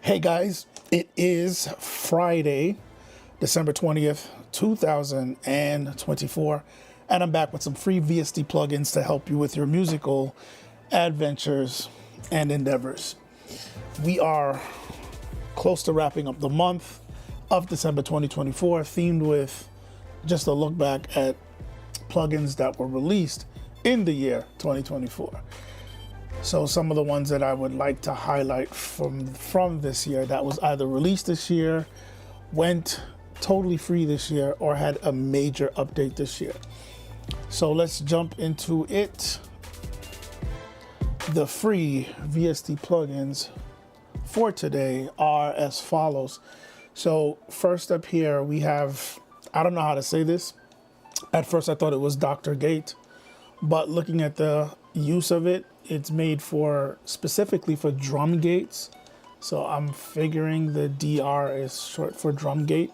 Hey guys, it is Friday, December 20th, 2024, and I'm back with some free VST plugins to help you with your musical adventures and endeavors. We are close to wrapping up the month of December 2024, themed with just a look back at plugins that were released in the year 2024. So some of the ones that I would like to highlight from this year that was either released this year, went totally free this year, or had a major update this year. So let's jump into it. The free VST plugins for today are as follows. So first up here we have, I don't know how to say this. At first I thought it was Dr. Gate, but looking at the use of it, it's made for specifically for drum gates. So I'm figuring the DR is short for drum gate.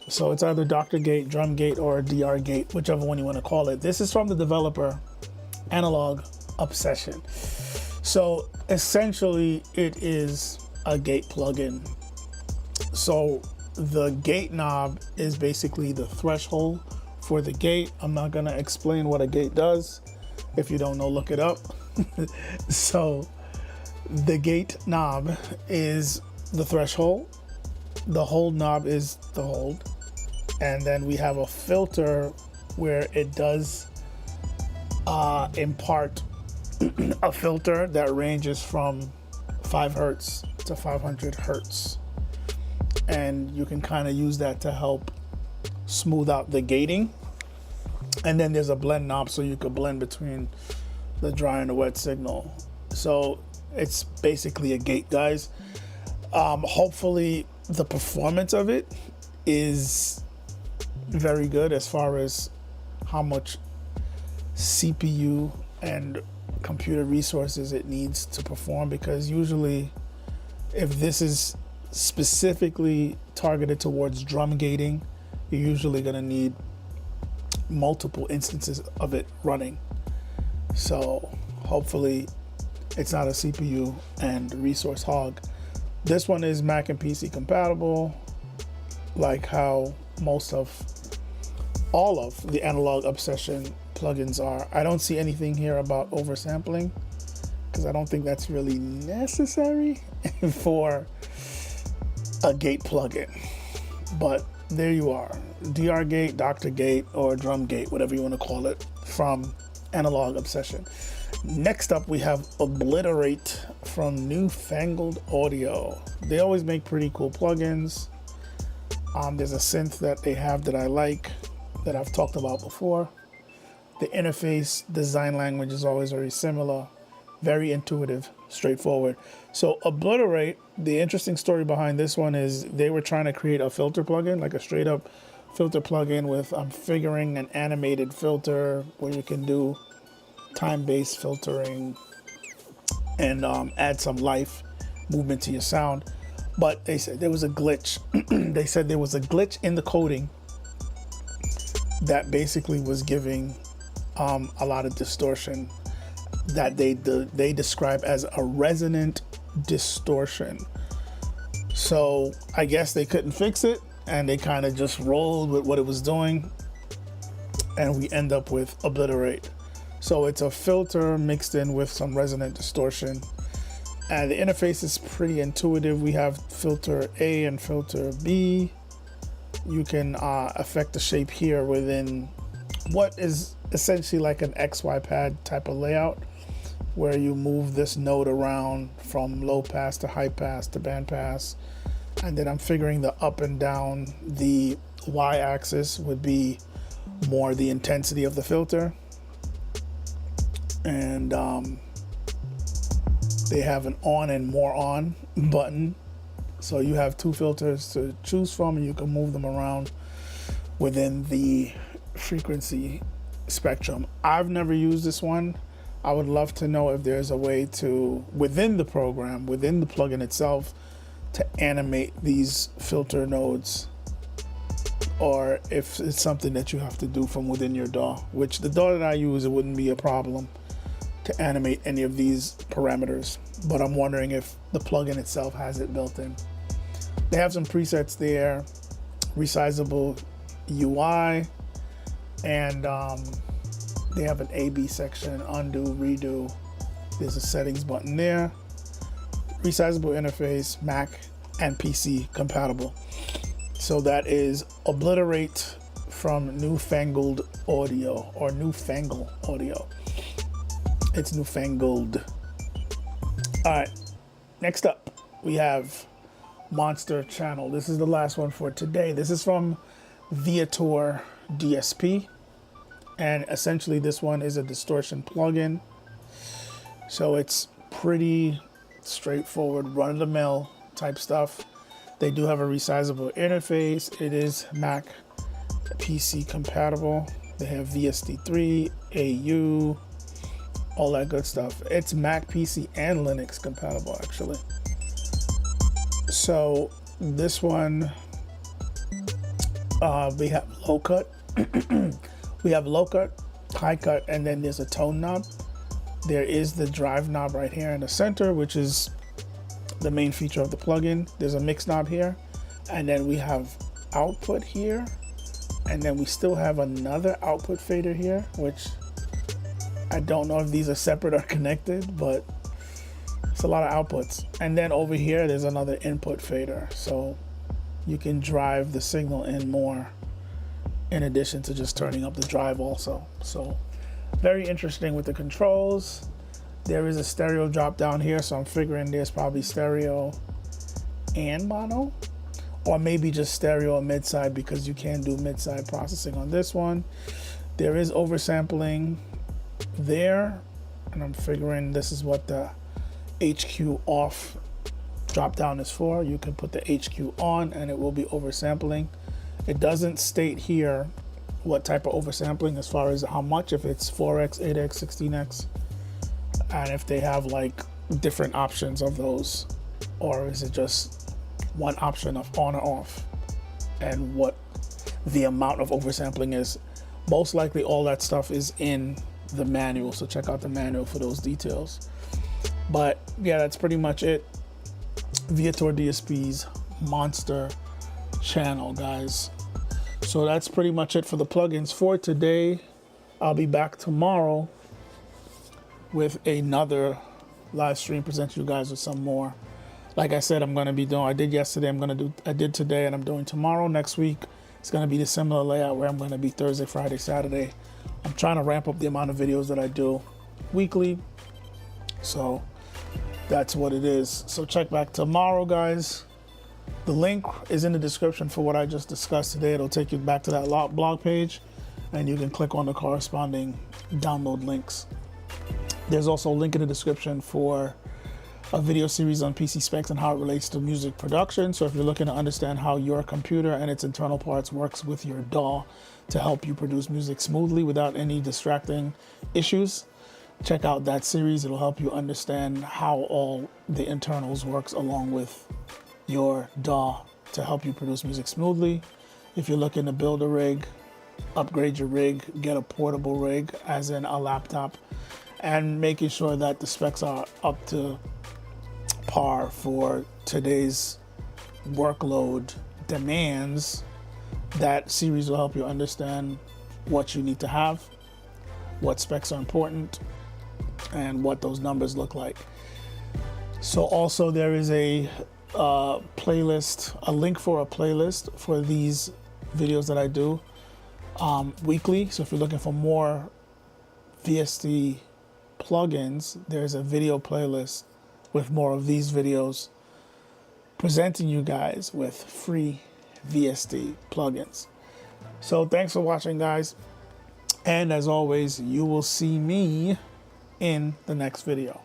So it's either Dr. Gate, drum gate, or DR gate, whichever one you want to call it. This is from the developer Analog Obsession. So essentially it is a gate plugin. So the gate knob is basically the threshold for the gate. I'm not going to explain what a gate does. If you don't know, look it up. So the gate knob is the threshold, the hold knob is the hold, and then we have a filter where it does impart a filter that ranges from 5 hertz to 500 hertz, and you can kind of use that to help smooth out the gating. And then there's a blend knob, so you could blend between the dry and the wet signal. So it's basically a gate, guys. Hopefully the performance of it is very good as far as how much CPU and computer resources it needs to perform, because usually if this is specifically targeted towards drum gating, you're usually going to need multiple instances of it running. So hopefully it's not a CPU and resource hog. This one is Mac and PC compatible, like how all of the Analog Obsession plugins are. I don't see anything here about oversampling, because I don't think that's really necessary for a gate plugin. But there you are, DR gate, Dr. Gate, or drum gate, whatever you want to call it, from Analog Obsession. Next up we have Obliterate from Newfangled Audio. They always make pretty cool plugins. There's a synth that they have that I like, that I've talked about before. The interface design language is always very similar, very intuitive, straightforward. So Obliterate, the interesting story behind this one is they were trying to create a filter plugin, like a straight up filter plugin with, I'm figuring, an animated filter where you can do time-based filtering and add some life, movement to your sound. But they said there was a glitch. They said there was a glitch in the coding that basically was giving a lot of distortion that they describe as a resonant distortion. So I guess they couldn't fix it, and they kind of just rolled with what it was doing, and we end up with Obliterate. So it's a filter mixed in with some resonant distortion, and the interface is pretty intuitive. We have filter A and filter B. You can affect the shape here within what is essentially like an XY pad type of layout, where you move this node around from low pass to high pass to band pass. And then I'm figuring the up and down, the Y axis would be more the intensity of the filter. And they have an on and more on button. So you have 2 filters to choose from, and you can move them around within the frequency spectrum. I've never used this one. I would love to know if there's a way to, within the program, within the plugin itself, to animate these filter nodes, or if it's something that you have to do from within your DAW, which the DAW that I use, it wouldn't be a problem. to animate any of these parameters, but I'm wondering if the plugin itself has it built in. They have some presets there, resizable UI, and they have an A/B section, undo, redo. There's a settings button there. Resizable interface, Mac and PC compatible. So that is Obliterate from Newfangled Audio, or Newfangle Audio. It's Newfangled. All right, next up we have Monster Channel. This is the last one for today. This is from Viator DSP, and essentially this one is a distortion plugin. So it's pretty straightforward, run-of-the-mill type stuff. They do have a resizable interface. It is Mac PC compatible. They have VST3, AU, all that good stuff. It's Mac PC and Linux compatible, actually. So this one, we have low cut, we have low cut, high cut, and then there's a tone knob. There is the drive knob right here in the center, which is the main feature of the plugin. There's a mix knob here, and then we have output here, and then we still have another output fader here, which I don't know if these are separate or connected, but it's a lot of outputs. And then over here, there's another input fader, so you can drive the signal in more in addition to just turning up the drive also. So very interesting with the controls. There is a stereo drop down here, so I'm figuring there's probably stereo and mono, or maybe just stereo and mid-side, because you can do mid-side processing on this one. There is oversampling there, and I'm figuring this is what the HQ off drop down is for. You can put the HQ on and it will be oversampling. It doesn't state here what type of oversampling as far as how much, if it's 4x, 8x, 16x, and if they have like different options of those, or is it just one option of on or off, and what the amount of oversampling is. Most likely all that stuff is in the manual, so check out the manual for those details. But yeah, that's pretty much it. Viator DSP's Monster Channel, guys. So that's pretty much it for the plugins for today. I'll be back tomorrow with another live stream, present you guys with some more. Like I said, I'm going to be doing, I did yesterday, I did today, and I'm doing tomorrow. Next week, it's going to be the similar layout where I'm going to be Thursday, Friday, Saturday. I'm trying to ramp up the amount of videos that I do weekly. So that's what it is. So check back tomorrow, guys. The link is in the description for what I just discussed today. It'll take you back to that blog page, and you can click on the corresponding download links. There's also a link in the description for a video series on PC specs and how it relates to music production. So if you're looking to understand how your computer and its internal parts works with your DAW to help you produce music smoothly without any distracting issues, check out that series. It'll help you understand how all the internals works along with your DAW to help you produce music smoothly. If you're looking to build a rig, upgrade your rig, get a portable rig, as in a laptop, and making sure that the specs are up to par for today's workload demands, that series will help you understand what you need to have, what specs are important, and what those numbers look like. So also there is a playlist, a link for a playlist for these videos that I do weekly. So if you're looking for more VST plugins, there's a video playlist with more of these videos presenting you guys with free VST plugins. So thanks for watching, guys. And as always, you will see me in the next video.